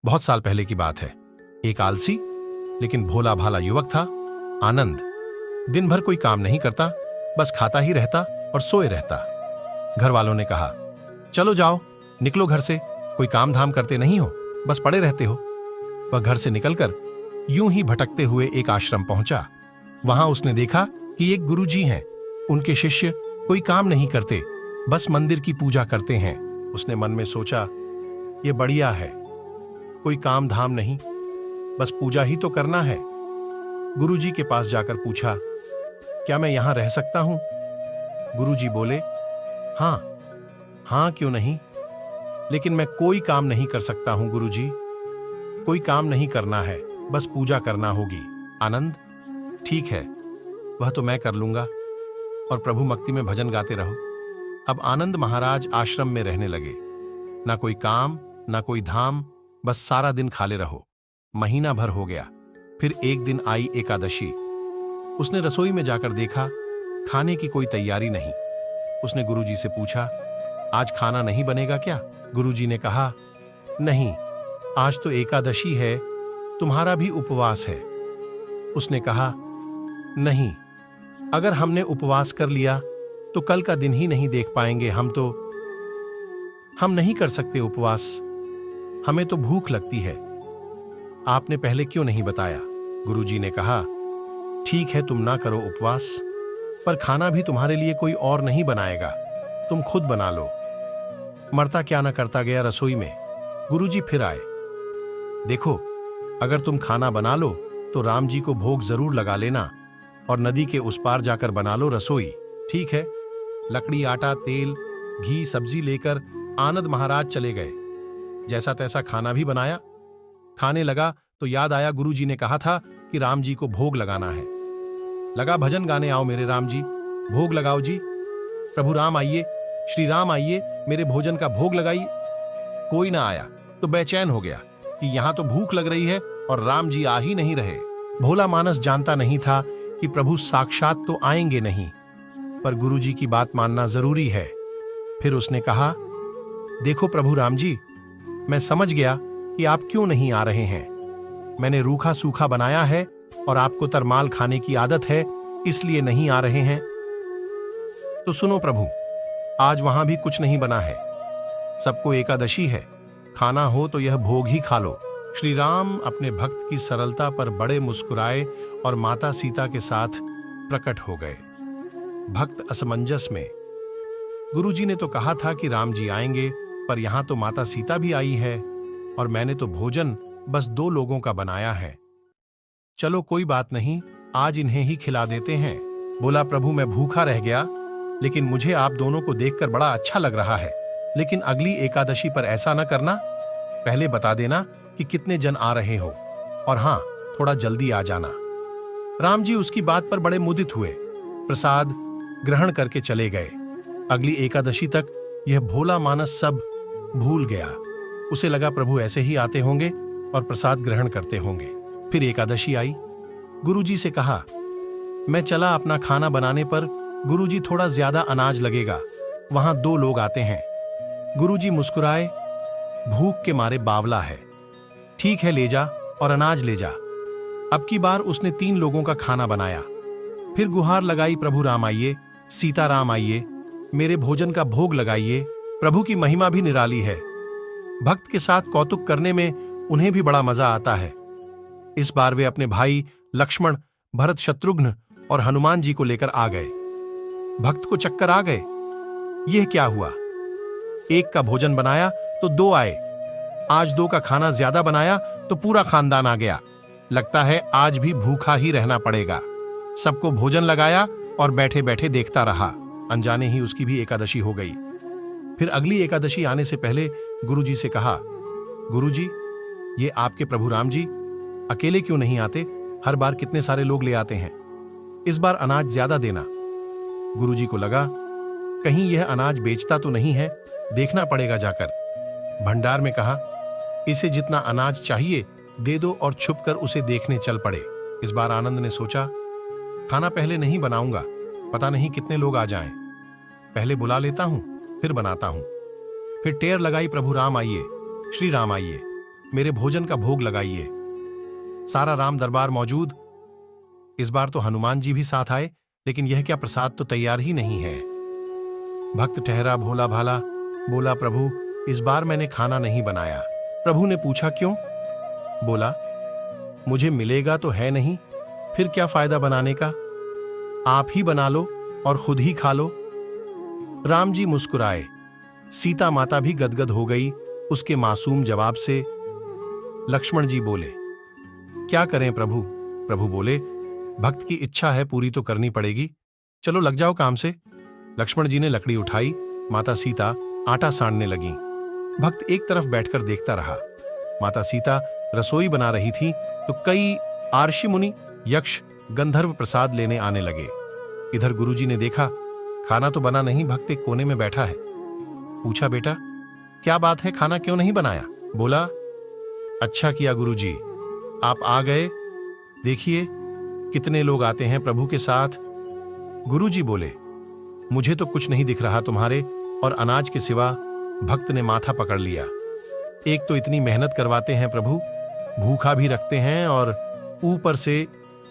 बहुत साल पहले की बात है। एक आलसी लेकिन भोला भाला युवक था, आनंद। दिन भर कोई काम नहीं करता, बस खाता ही रहता और सोए रहता। घर वालों ने कहा, चलो जाओ, निकलो घर से, कोई काम धाम करते नहीं हो, बस पड़े रहते हो। वह घर से निकलकर यूं ही भटकते हुए एक आश्रम पहुंचा। वहां उसने देखा कि एक गुरुजी हैं। उनके शिष्य कोई काम नहीं करते, बस मंदिर की पूजा करते हैं। उसने मन में सोचा, ये बढ़िया है, कोई काम धाम नहीं, बस पूजा ही तो करना है। गुरुजी के पास जाकर पूछा, क्या मैं यहां रह सकता हूं? गुरुजी बोले, हाँ क्यों नहीं, लेकिन मैं कोई काम नहीं कर सकता हूं गुरुजी। कोई काम नहीं करना है, बस पूजा करना होगी। आनंद, ठीक है, वह तो मैं कर लूंगा, और प्रभु भक्ति में भजन गाते रहो। अब आनंद महाराज आश्रम में रहने लगे। ना कोई काम, ना कोई धाम, बस सारा दिन खाले रहो। महीना भर हो गया। फिर एक दिन आई एकादशी। उसने रसोई में जाकर देखा, खाने की कोई तैयारी नहीं। उसने गुरुजी से पूछा, आज खाना नहीं बनेगा क्या? गुरुजी ने कहा, नहीं, आज तो एकादशी है, तुम्हारा भी उपवास है। उसने कहा, नहीं, अगर हमने उपवास कर लिया तो कल का दिन ही नहीं देख पाएंगे। हम नहीं कर सकते उपवास, हमें तो भूख लगती है। आपने पहले क्यों नहीं बताया? गुरुजी ने कहा, ठीक है, तुम ना करो उपवास, पर खाना भी तुम्हारे लिए कोई और नहीं बनाएगा, तुम खुद बना लो। मरता क्या ना करता गया रसोई में। गुरुजी फिर आए। देखो, अगर तुम खाना बना लो तो राम जी को भोग जरूर लगा लेना, और नदी के उस पार जाकर बना लो रसोई। ठीक है। लकड़ी, आटा, तेल, घी, सब्जी लेकर आनंद महाराज चले गए। जैसा तैसा खाना भी बनाया। खाने लगा तो याद आया, गुरुजी ने कहा था कि राम जी को भोग लगाना है। लगा भजन गाने, आओ मेरे राम जी, भोग लगाओ जी, प्रभु राम आइए, श्री राम आइए, मेरे भोजन का भोग लगाइए। कोई ना आया तो बेचैन हो गया कि यहां तो भूख लग रही है और राम जी आ ही नहीं रहे। भोला मानस जानता नहीं था कि प्रभु साक्षात तो आएंगे नहीं, पर गुरुजी की बात मानना जरूरी है। फिर उसने कहा, देखो प्रभु राम जी, मैं समझ गया कि आप क्यों नहीं आ रहे हैं। मैंने रूखा सूखा बनाया है और आपको तरमाल खाने की आदत है, इसलिए नहीं आ रहे हैं। तो सुनो प्रभु, आज वहां भी कुछ नहीं बना है। सबको एकादशी है, खाना हो तो यह भोग ही खा लो। श्री राम अपने भक्त की सरलता पर बड़े मुस्कुराए और माता सीता के साथ प्रकट हो गए। भक्त असमंजस में। गुरुजी ने तो कहा था कि राम जी आएंगे, पर यहां तो माता सीता भी आई है, और मैंने तो भोजन बस 2 लोगों का बनाया है। चलो कोई बात नहीं, आज इन्हें ही खिला देते हैं। बोला, प्रभु मैं भूखा रह गया, लेकिन मुझे आप दोनों को देखकर बड़ा अच्छा लग रहा है। लेकिन अगली एकादशी पर ऐसा न करना, पहले बता देना कि कितने जन आ रहे हो, और हां, थोड़ा जल्दी आ जाना। राम जी उसकी बात पर बड़े मुदित हुए, प्रसाद ग्रहण करके चले गए। अगली एकादशी तक यह भोला मानस सब भूल गया। उसे लगा प्रभु ऐसे ही आते होंगे और प्रसाद ग्रहण करते होंगे। फिर एकादशी आई। गुरुजी से कहा, मैं चला अपना खाना बनाने पर। गुरुजी, थोड़ा ज्यादा अनाज लगेगा, वहां 2 लोग आते हैं। गुरुजी मुस्कुराए, भूख के मारे बावला है। ठीक है, ले जा और अनाज ले जा। अब की बार उसने 3 लोगों का खाना बनाया। फिर गुहार लगाई, प्रभु राम आइए, सीता राम आइए, मेरे भोजन का भोग लगाइए। प्रभु की महिमा भी निराली है। भक्त के साथ कौतुक करने में उन्हें भी बड़ा मजा आता है। इस बार वे अपने भाई लक्ष्मण, भरत, शत्रुघ्न और हनुमान जी को लेकर आ गए। भक्त को चक्कर आ गए, यह क्या हुआ? एक का भोजन बनाया तो 2 आए, आज 2 का खाना ज्यादा बनाया तो पूरा खानदान आ गया। लगता है आज भी भूखा ही रहना पड़ेगा। सबको भोजन लगाया और बैठे बैठे देखता रहा। अनजाने ही उसकी भी एकादशी हो गई। फिर अगली एकादशी आने से पहले गुरुजी से कहा, गुरुजी, ये आपके प्रभु राम जी अकेले क्यों नहीं आते? हर बार कितने सारे लोग ले आते हैं। इस बार अनाज ज्यादा देना। गुरुजी को लगा, कहीं यह अनाज बेचता तो नहीं है, देखना पड़ेगा जाकर। भंडार में कहा, इसे जितना अनाज चाहिए दे दो, और छुपकर उसे देखने चल पड़े। इस बार आनंद ने सोचा, खाना पहले नहीं बनाऊंगा, पता नहीं कितने लोग आ जाएं। पहले बुला लेता हूं, फिर बनाता हूं। फिर टेर लगाई, प्रभु राम आइए, श्री राम आइए। मेरे भोजन का भोग लगाइए। सारा राम दरबार मौजूद। इस बार तो हनुमान जी भी साथ आए, लेकिन यह क्या प्रसाद तो तैयार ही नहीं है। भक्त ठहरा भोला भाला, बोला प्रभु इस बार मैंने खाना नहीं बनाया। प्रभु ने पूछा क्यों? बोला मुझे मिलेगा तो है नहीं, फिर क्या फायदा बनाने का, आप ही बना लो और खुद ही खा लो। राम जी मुस्कुराए, सीता माता भी गदगद हो गई उसके मासूम जवाब से। लक्ष्मण जी बोले क्या करें प्रभु? प्रभु बोले भक्त की इच्छा है, पूरी तो करनी पड़ेगी, चलो लग जाओ काम से। लक्ष्मण जी ने लकड़ी उठाई, माता सीता आटा सानने लगी। भक्त एक तरफ बैठकर देखता रहा। माता सीता रसोई बना रही थी तो कई आर्षि मुनि, यक्ष, गंधर्व प्रसाद लेने आने लगे। इधर गुरुजी ने देखा खाना तो बना नहीं, भक्त एक कोने में बैठा है। पूछा बेटा क्या बात है, खाना क्यों नहीं बनाया? बोला अच्छा किया गुरुजी आप आ गए, देखिए कितने लोग आते हैं प्रभु के साथ। गुरुजी बोले मुझे तो कुछ नहीं दिख रहा तुम्हारे और अनाज के सिवा। भक्त ने माथा पकड़ लिया, एक तो इतनी मेहनत करवाते हैं प्रभु, भूखा भी रखते हैं और ऊपर से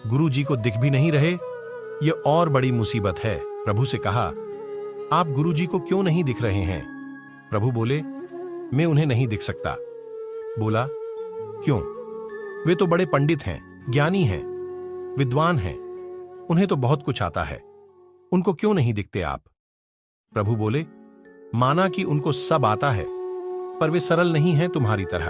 गुरुजी को दिख भी नहीं रहे, ये और बड़ी मुसीबत है। प्रभु से कहा आप गुरुजी को क्यों नहीं दिख रहे हैं? प्रभु बोले मैं उन्हें नहीं दिख सकता। बोला क्यों? वे तो बड़े पंडित हैं, ज्ञानी हैं, विद्वान हैं, उन्हें तो बहुत कुछ आता है, उनको क्यों नहीं दिखते आप? प्रभु बोले माना कि उनको सब आता है, पर वे सरल नहीं हैं तुम्हारी तरह।